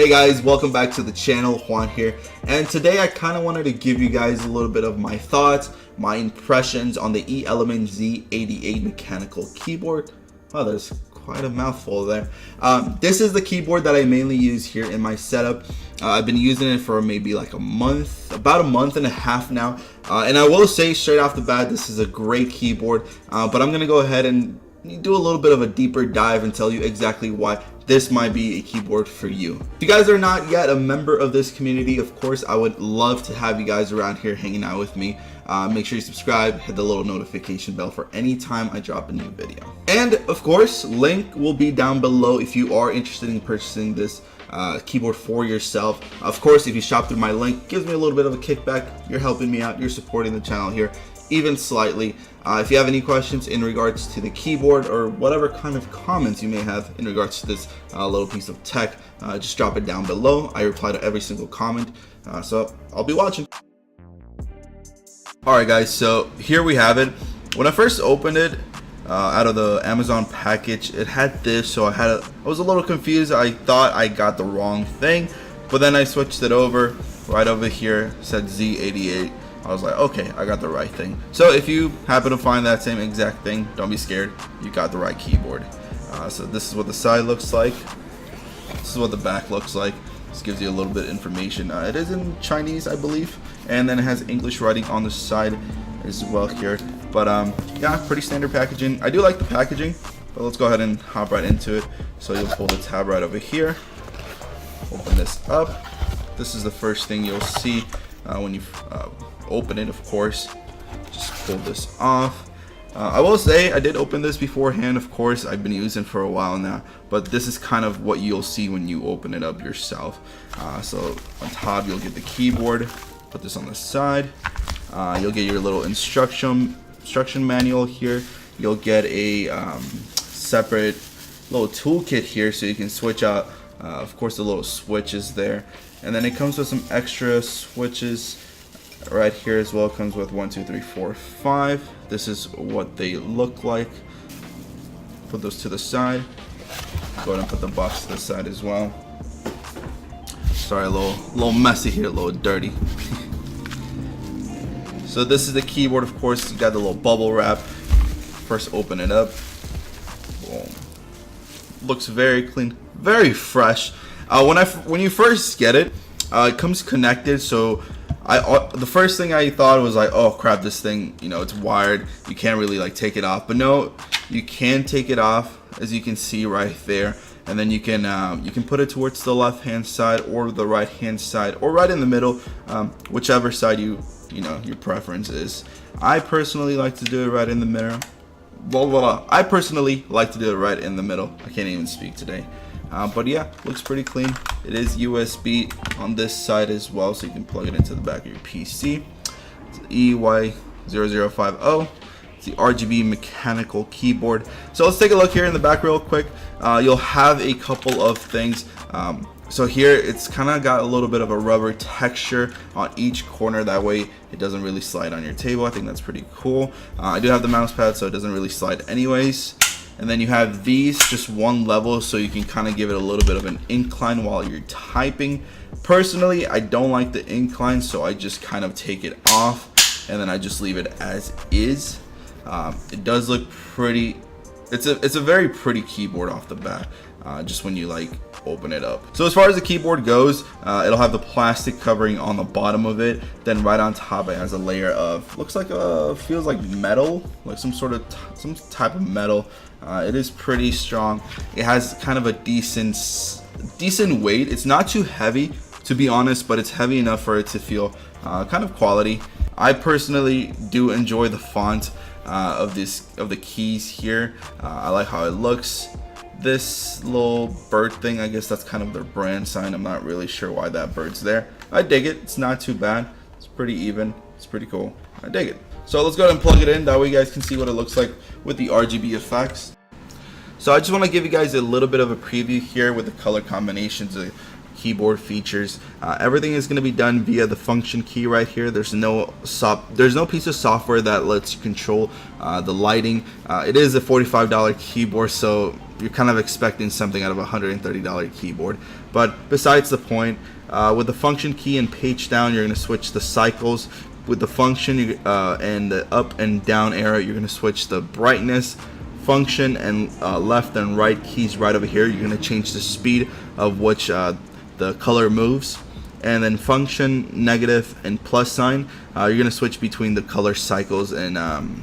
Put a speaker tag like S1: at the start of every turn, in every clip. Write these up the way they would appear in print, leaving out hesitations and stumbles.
S1: Hey guys, welcome back to the channel. Juan here, and today I kind of wanted to give you guys a little bit of my thoughts, my impressions on the E-Element Z88 mechanical keyboard. Oh, there's quite a mouthful there. This is the keyboard that I mainly use here in my setup. I've been using it for maybe like a month, about a month and a half now, and I will say straight off the bat, this is a great keyboard, but I'm gonna go ahead and do a little bit of a deeper dive and tell you exactly why this might be a keyboard for you. If you guys are not yet a member of this community, of course I would love to have you guys around here hanging out with me. Make sure you subscribe, hit the little notification bell for any time I drop a new video. And of course, link will be down below if you are interested in purchasing this keyboard for yourself. Of course, if you shop through my link, it gives me a little bit of a kickback. You're helping me out, you're supporting the channel here even slightly. If you have any questions in regards to the keyboard or whatever kind of comments you may have in regards to this little piece of tech, just drop it down below. I reply to every single comment, so I'll be watching. Alright guys, so here we have it. When I first opened it out of the Amazon package, it had this, so I was a little confused. I thought I got the wrong thing, but then I switched it over. Right over here said Z88. I was like, okay, I got the right thing. So if you happen to find that same exact thing, don't be scared, you got the right keyboard. So this is what the side looks like. This is what the back looks like. This gives you a little bit of information. It is in Chinese, I believe, and then it has English writing on the side as well here. But yeah, pretty standard packaging. I do like the packaging, but let's go ahead and hop right into it. So you'll pull the tab right over here, open this up. This is the first thing you'll see when you open it. Of course, just pull this off. I will say I did open this beforehand. Of course, I've been using it for a while now, but this is kind of what you'll see when you open it up yourself. So on top you'll get the keyboard, put this on the side. You'll get your little instruction manual here. You'll get a separate little toolkit here, so you can switch out of course the little switches there, and then it comes with some extra switches right here as well. It comes with 1, 2, 3, 4, 5. This is what they look like. Put those to the side. Go ahead and put the box to the side as well. Sorry, a little messy here, a little dirty. So this is the keyboard. Of course, you got the little bubble wrap. First, open it up. Boom. Looks very clean, very fresh. When you first get it, it comes connected. So the first thing I thought was like, oh crap, this thing, you know, it's wired, you can't really like take it off. But no, you can take it off, as you can see right there, and then you can put it towards the left hand side or the right hand side or right in the middle, whichever side you know your preference is. I personally like to do it right in the middle. I personally like to do it right in the middle. I can't even speak today. But yeah, looks pretty clean. It is USB on this side as well, so you can plug it into the back of your PC. It's EY0050. It's the RGB mechanical keyboard. So let's take a look here in the back real quick. You'll have a couple of things. So here it's kind of got a little bit of a rubber texture on each corner, that way it doesn't really slide on your table. I think that's pretty cool. I do have the mouse pad, so it doesn't really slide anyways. And then you have these, just one level, so you can kind of give it a little bit of an incline while you're typing. Personally, I don't like the incline, so I just kind of take it off and then I just leave it as is. It does look pretty. It's a very pretty keyboard off the bat, just when you like open it up. So as far as the keyboard goes, it'll have the plastic covering on the bottom of it. Then right on top it has a layer of, looks like feels like metal, like some type of metal. It is pretty strong. It has kind of a decent weight. It's not too heavy, to be honest, but it's heavy enough for it to feel kind of quality. I personally do enjoy the font of the keys here. I like how it looks. This little bird thing, I guess that's kind of their brand sign. I'm not really sure why that bird's there. I dig it. It's not too bad. It's pretty even. It's pretty cool. I dig it. So let's go ahead and plug it in. That way you guys can see what it looks like with the RGB effects. So I just want to give you guys a little bit of a preview here with the color combinations, the keyboard features. Everything is going to be done via the function key right here. There's no piece of software that lets you control the lighting. It is a $45 keyboard, so you're kind of expecting something out of a $130 keyboard. But besides the point, with the function key and page down, you're going to switch the cycles. With the function and the up and down arrow, you're going to switch the brightness. Function and left and right keys right over here, you're going to change the speed of which the color moves. And then function, negative, and plus sign, you're going to switch between the color cycles and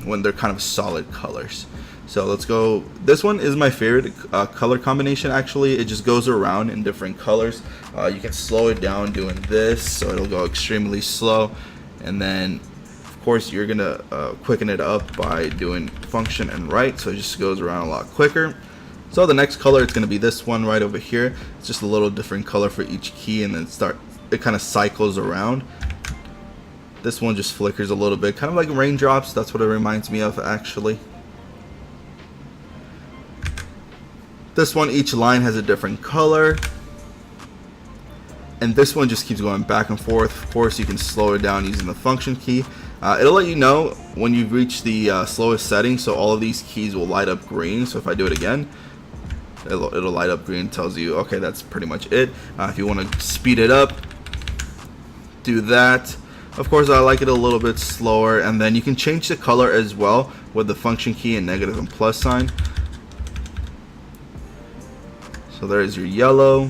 S1: when they're kind of solid colors. So let's go. This one is my favorite color combination actually. It just goes around in different colors. You can slow it down doing this, so it'll go extremely slow. And then of course you're gonna quicken it up by doing function and right, so it just goes around a lot quicker. So the next color, it's gonna be this one right over here. It's just a little different color for each key, and then it kind of cycles around. This one just flickers a little bit, kind of like raindrops. That's what it reminds me of actually. This one, each line has a different color. And this one just keeps going back and forth. Of course, you can slow it down using the function key. It'll let you know when you've reached the slowest setting, so all of these keys will light up green. So if I do it again, it'll light up green, tells you, okay, that's pretty much it. If you want to speed it up, do that. Of course, I like it a little bit slower, and then you can change the color as well with the function key and negative and plus sign. So there is your yellow.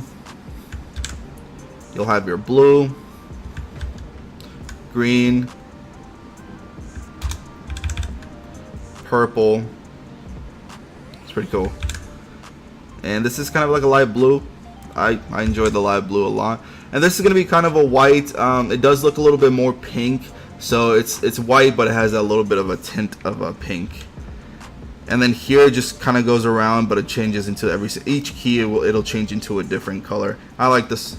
S1: You'll have your blue, green, purple. It's pretty cool. And this is kind of like a light blue. I enjoy the light blue a lot. And this is going to be kind of a white. It does look a little bit more pink. So it's white, but it has that little bit of a tint of a pink. And then here it just kind of goes around, but it changes into each key. It'll change into a different color. I like this.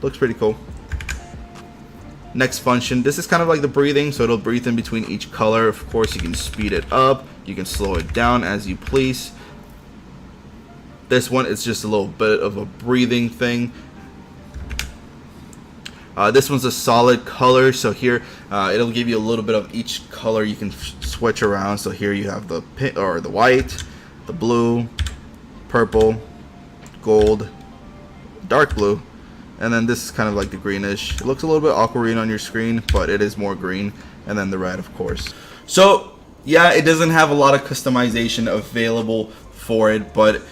S1: Looks pretty cool. Next function, this is kind of like the breathing, so it'll breathe in between each color. Of course, you can speed it up, you can slow it down as you please. This one, it's just a little bit of a breathing thing. This one's a solid color, so here it'll give you a little bit of each color you can switch around. So here you have the white, the blue, purple, gold, dark blue. And then this is kind of like the greenish. It looks a little bit aquamarine on your screen, but it is more green. And then the red, of course. So yeah, it doesn't have a lot of customization available for it, but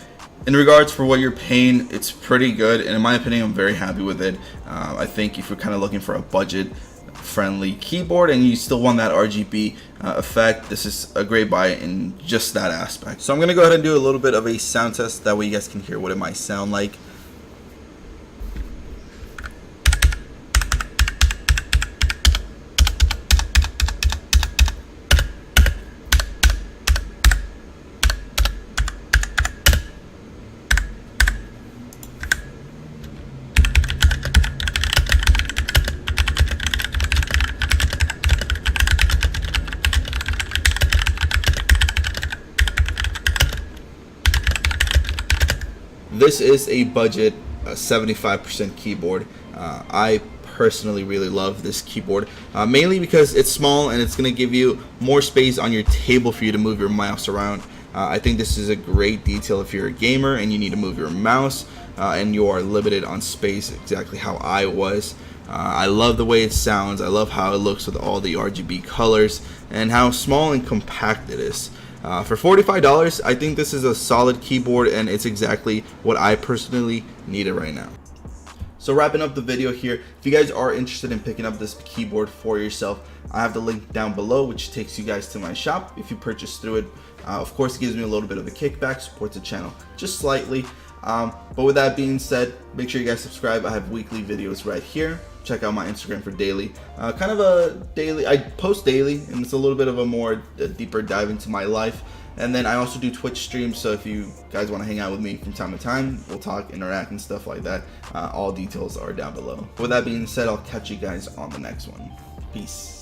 S1: in regards for what you're paying, it's pretty good. And in my opinion, I'm very happy with it. I think if you're kind of looking for a budget-friendly keyboard and you still want that RGB effect, this is a great buy in just that aspect. So I'm gonna go ahead and do a little bit of a sound test. That way you guys can hear what it might sound like. This is a budget 75% keyboard. I personally really love this keyboard, mainly because it's small and it's going to give you more space on your table for you to move your mouse around. I think this is a great detail if you're a gamer and you need to move your mouse and you are limited on space, exactly how I was. I love the way it sounds. I love how it looks with all the RGB colors and how small and compact it is. For $45, I think this is a solid keyboard, and it's exactly what I personally needed right now. So wrapping up the video here, if you guys are interested in picking up this keyboard for yourself, I have the link down below, which takes you guys to my shop. If you purchase through it, of course, it gives me a little bit of a kickback, supports the channel just slightly. But with that being said, make sure you guys subscribe. I have weekly videos right here. Check out my Instagram for daily, kind of a daily, I post daily, and it's a little bit of a deeper dive into my life. And then I also do Twitch streams, so if you guys want to hang out with me from time to time, we'll talk, interact, and stuff like that. All details are down below. With that being said, I'll catch you guys on the next one. Peace.